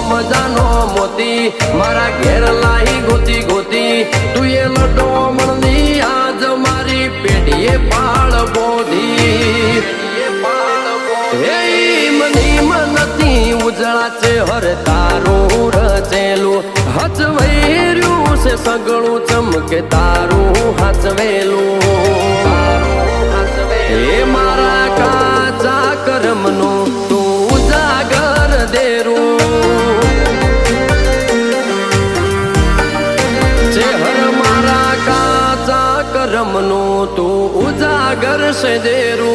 મજાનો મોતી મારા ઘેર લાહી ગોતી ગોતી તું એ લડો મળની આજ મારી પેઢીએ પાળ બોધી હે મની મનતી ઉજળા છે હર તારું રચેલું હચવેર્યું છે સગળું ચમકે તારું હચવેલું હે મારા કાચા કરમનું તું ઉજાગર દેરું ચેહર મારા કાચા કરમનું તું ઉજાગર છે દેરું